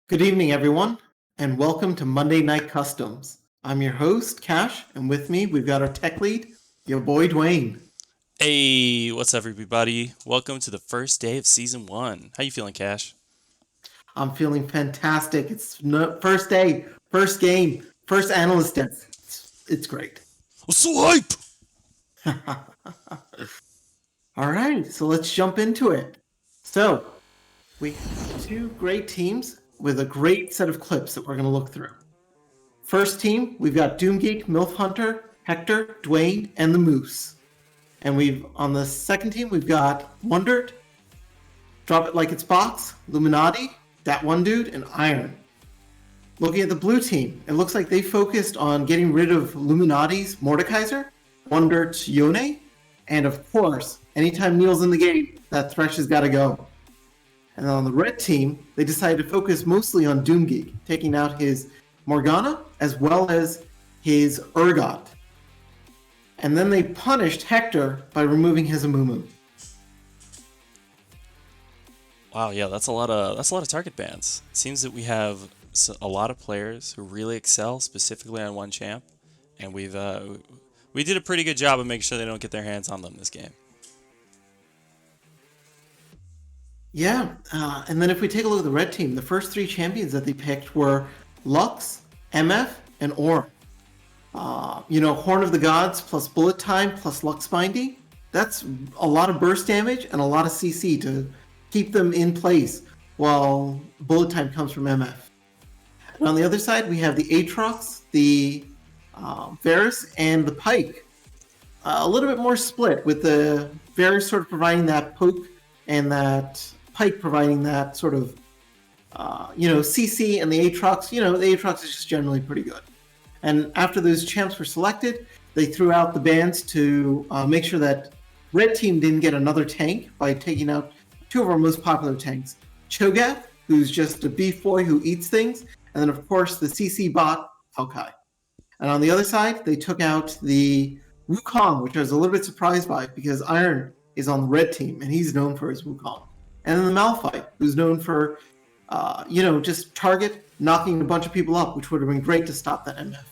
Good evening, everyone, and welcome to Monday Night Customs. I'm your host, Cash, and with me, we've got our tech lead, your boy, Dwayne. Hey, what's up, everybody? Welcome to the first day of season 1. How you feeling, Cash? I'm feeling fantastic. It's first day, first game, first analyst desk. It's great. Swipe! All right, so let's jump into it. So, we have two great teams with a great set of clips that we're going to look through. First team, we've got Doomgeek, MILF Hunter, Hector, Dwayne, and the Moose. And on the second team, we've got Wondered, Drop It Like It's Box, Illuminati, That One Dude, and Iron. Looking at the blue team, it looks like they focused on getting rid of Illuminati's Mordekaiser, Wondered's Yone, and of course, anytime Neil's in the game, that Thresh has got to go. And on the red team, they decided to focus mostly on Doomgeek, taking out his Morgana as well as his Urgot. And then they punished Hector by removing his Amumu. Wow, yeah, that's a lot of target bans. It seems that we have a lot of players who really excel specifically on one champ, and we did a pretty good job of making sure they don't get their hands on them this game. Yeah, and then if we take a look at the red team, the first three champions that they picked were Lux, MF, and Ornn. Horn of the Gods plus Bullet Time plus Lux Binding. That's a lot of burst damage and a lot of CC to keep them in place while Bullet Time comes from MF. And on the other side, we have the Aatrox, the Varus, and the Pyke. A little bit more split, with the Varus sort of providing that poke and that Pyke providing that sort of, CC, and the Aatrox, the Aatrox is just generally pretty good. And after those champs were selected, they threw out the bans to make sure that red team didn't get another tank by taking out two of our most popular tanks. Cho'Gath, who's just a beef boy who eats things, and then of course the CC bot, Palkai. And on the other side, they took out the Wukong, which I was a little bit surprised by because Iron is on the red team, and he's known for his Wukong. And then the Malphite, who's known for, just target, knocking a bunch of people up, which would have been great to stop that MF.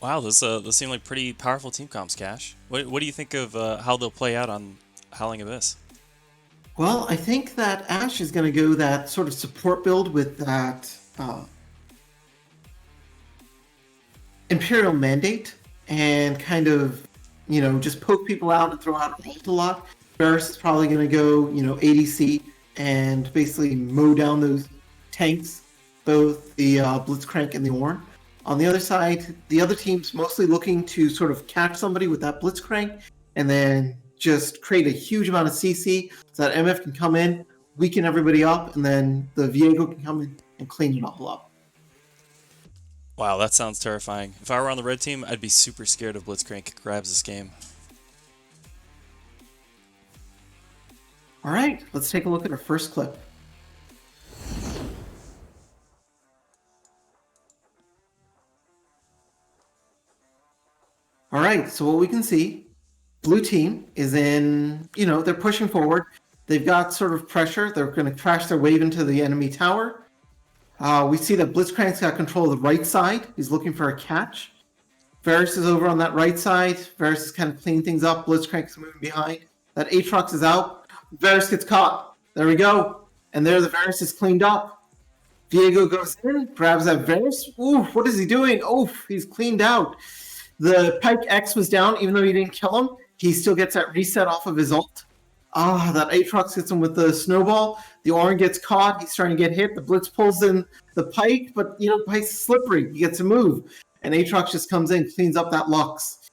Wow, those seem like pretty powerful team comps, Cash. What do you think of how they'll play out on Howling Abyss? Well, I think that Ashe is going to go that sort of support build with that Imperial Mandate and kind of, just poke people out and throw out an ult a lot. Varus is probably going to go, ADC and basically mow down those tanks, both the Blitzcrank and the Ornn. On the other side, the other team's mostly looking to sort of catch somebody with that Blitzcrank and then just create a huge amount of CC so that MF can come in, weaken everybody up, and then the Viego can come in and clean it all up. Wow, that sounds terrifying. If I were on the red team, I'd be super scared of Blitzcrank grabs this game. All right, let's take a look at our first clip. All right, so what we can see, blue team is in, they're pushing forward. They've got sort of pressure. They're going to crash their wave into the enemy tower. We see that Blitzcrank's got control of the right side. He's looking for a catch. Varus is over on that right side. Varus is kind of cleaning things up. Blitzcrank's moving behind. That Aatrox is out. Varus gets caught. There we go. And there the Varus is cleaned up. Viego goes in, grabs that Varus. Oof, what is he doing? Oof, he's cleaned out. The Pyke X was down, even though he didn't kill him. He still gets that reset off of his ult. That Aatrox hits him with the snowball. The Ornn gets caught. He's starting to get hit. The Blitz pulls in the Pyke, but, Pyke's slippery. He gets a move. And Aatrox just comes in, cleans up that Lux.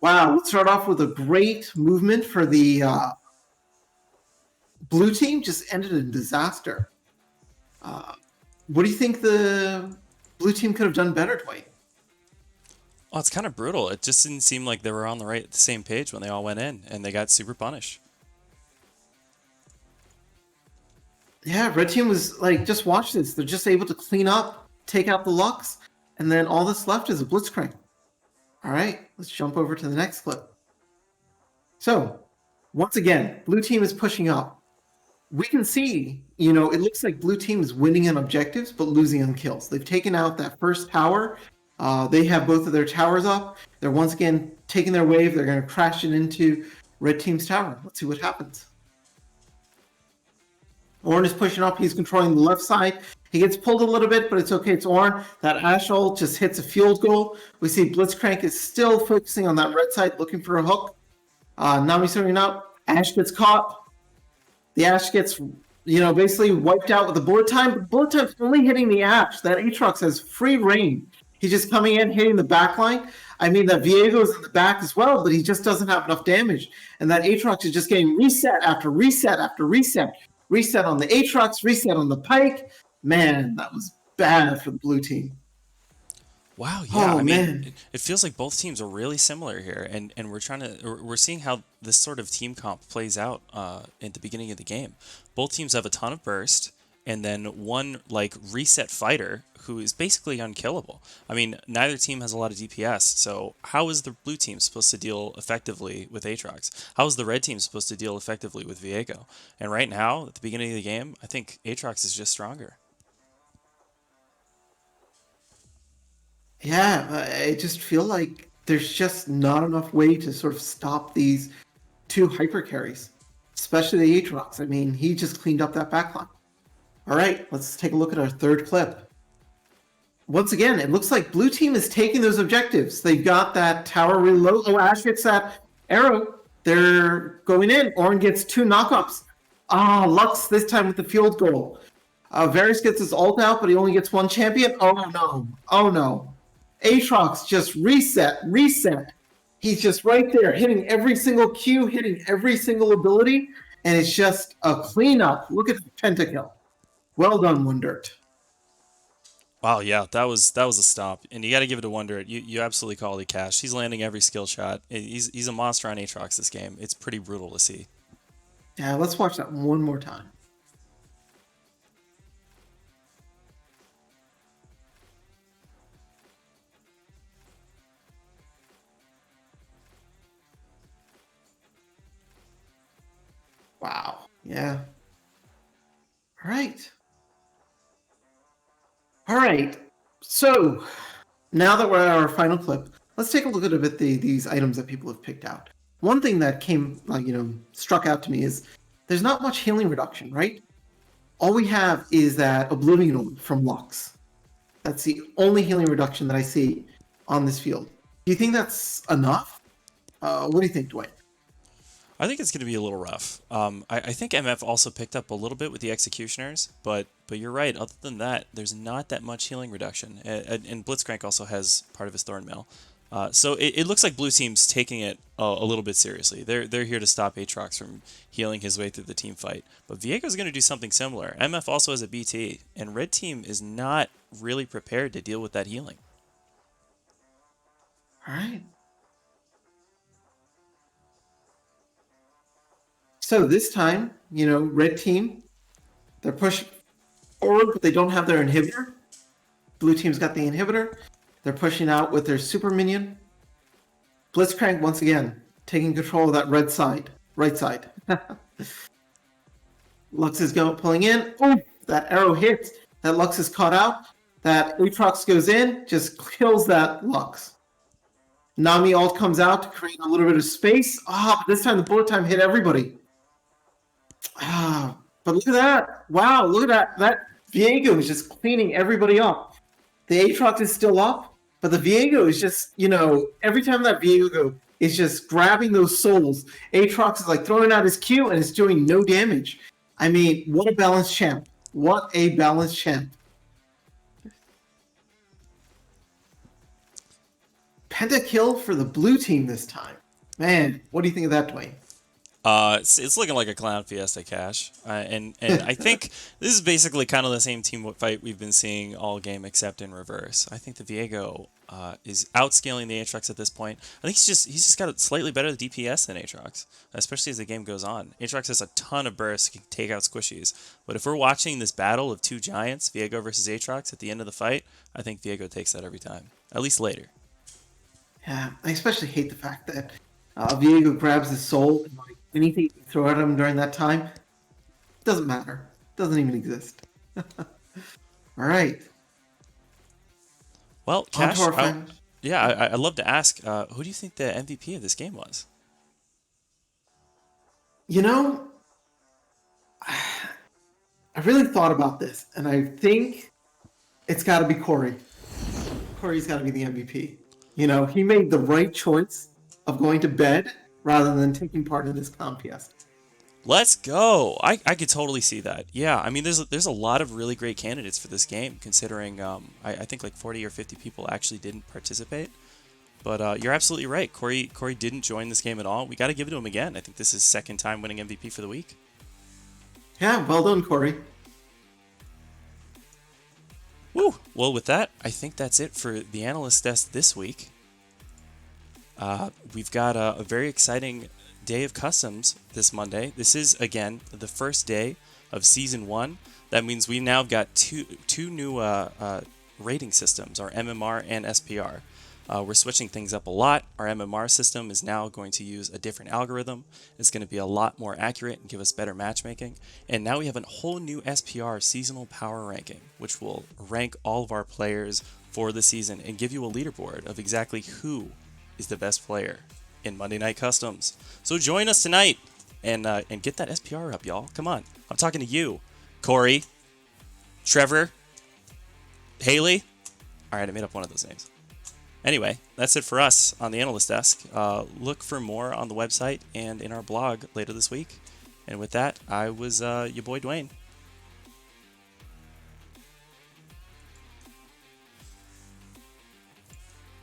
Wow, let's start off with a great movement for the blue team. Just ended in disaster. What do you think the blue team could have done better, Dwight? Oh, it's kind of brutal. It just didn't seem like they were on the same page when they all went in, and they got super punished. Yeah, red team was like, just watch this. They're just able to clean up, take out the Lux, and then all that's left is a Blitzcrank. All right, let's jump over to the next clip. So, once again, blue team is pushing up. We can see, it looks like blue team is winning on objectives, but losing on kills. They've taken out that first tower. They have both of their towers up. They're once again taking their wave. They're going to crash it into red team's tower. Let's see what happens. Ornn is pushing up. He's controlling the left side. He gets pulled a little bit, but it's okay. It's Ornn. That Ashe ult just hits a field goal. We see Blitzcrank is still focusing on that red side, looking for a hook. Nami sorting out. Ashe gets caught. The Ashe gets, basically wiped out with the bullet time. But bullet time's only hitting the Ashe. That Aatrox has free reign. He's just coming in, hitting the back line. I mean, that Viego's in the back as well, but he just doesn't have enough damage. And that Aatrox is just getting reset after reset after reset. Reset on the Aatrox, reset on the Pike. Man, that was bad for the blue team. Wow, yeah. Oh, I mean, man. it feels like both teams are really similar here, and we're seeing how this sort of team comp plays out at the beginning of the game. Both teams have a ton of burst, and then one like reset fighter who is basically unkillable. I mean, neither team has a lot of DPS, so how is the blue team supposed to deal effectively with Aatrox? How is the red team supposed to deal effectively with Viego? And right now, at the beginning of the game, I think Aatrox is just stronger. Yeah, I just feel like there's just not enough way to sort of stop these two hyper carries, especially the Aatrox. I mean, he just cleaned up that backline. All right, let's take a look at our third clip. Once again, it looks like blue team is taking those objectives. They've got that tower reload. Oh, Ashe gets that arrow. They're going in. Ornn gets two knockups. Lux this time with the field goal. Varus gets his ult out, but he only gets one champion. Oh no. Oh no. Aatrox just reset. He's just right there, hitting every single Q, hitting every single ability, and it's just a cleanup. Look at the pentakill. Well done, Wundert. Wow, yeah, that was a stop, and you got to give it to Wonder. You absolutely called it, Cash. He's landing every skill shot. He's a monster on Aatrox this game. It's pretty brutal to see. Yeah, let's watch that one more time. Wow. Yeah. All right. All right. So now that we're at our final clip, let's take a look at a bit these items that people have picked out. One thing that struck out to me is there's not much healing reduction, right? All we have is that Oblivion Orb from Lux. That's the only healing reduction that I see on this field. Do you think that's enough? What do you think, Dwight? I think it's going to be a little rough. I think MF also picked up a little bit with the Executioners, but you're right. Other than that, there's not that much healing reduction. And Blitzcrank also has part of his Thornmail. So it looks like Blue Team's taking it a little bit seriously. They're here to stop Aatrox from healing his way through the team fight. But Viego's going to do something similar. MF also has a BT, and Red Team is not really prepared to deal with that healing. All right. So this time, red team, they're pushing forward, but they don't have their inhibitor. Blue team's got the inhibitor. They're pushing out with their super minion. Blitzcrank, once again, taking control of that right side. Lux is pulling in. Oh, that arrow hits. That Lux is caught out. That Aatrox goes in, just kills that Lux. Nami ult comes out to create a little bit of space. But this time the bullet time hit everybody. But look at that. Wow, look at that. That Viego is just cleaning everybody up. The Aatrox is still up, but the Viego is just, every time that Viego is just grabbing those souls, Aatrox is like throwing out his Q and it's doing no damage. I mean, what a balanced champ. What a balanced champ. Pentakill for the blue team this time. Man, what do you think of that, Dwayne? It's looking like a clown fiesta, Cash, and I think this is basically kind of the same team fight we've been seeing all game, except in reverse. I think the Viego is outscaling the Aatrox at this point. I think he's just got a slightly better DPS than Aatrox, especially as the game goes on. Aatrox has a ton of bursts, can take out squishies, but if we're watching this battle of two giants, Viego versus Aatrox, at the end of the fight, I think Viego takes that every time, at least later. Yeah, I especially hate the fact that Viego grabs his soul and like anything you throw at him during that time doesn't matter. Doesn't even exist. All right, Well, on to Cash, our final. yeah, I'd love to ask, who do you think the MVP of this game was? You know, I really thought about this, and I think it's got to be Corey. Corey's got to be the MVP. You know, he made the right choice of going to bed rather than taking part in this contest. Let's go. I could totally see that. Yeah, I mean, there's a lot of really great candidates for this game, considering I think like 40 or 50 people actually didn't participate. But you're absolutely right. Corey didn't join this game at all. We got to give it to him again. I think this is second time winning MVP for the week. Yeah, well done, Corey. Woo. Well, with that, I think that's it for the analyst desk this week. We've got a very exciting day of customs this Monday. This is, again, the first day of Season 1. That means we now got two new rating systems, our MMR and SPR. We're switching things up a lot. Our MMR system is now going to use a different algorithm. It's going to be a lot more accurate and give us better matchmaking. And now we have a whole new SPR seasonal power ranking, which will rank all of our players for the season and give you a leaderboard of exactly who is the best player in Monday Night Customs. So join us tonight and get that SPR up, y'all. Come on. I'm talking to you, Corey, Trevor, Haley. All right, I made up one of those names. Anyway, that's it for us on the Analyst Desk. Look for more on the website and in our blog later this week. And with that, I was your boy Dwayne.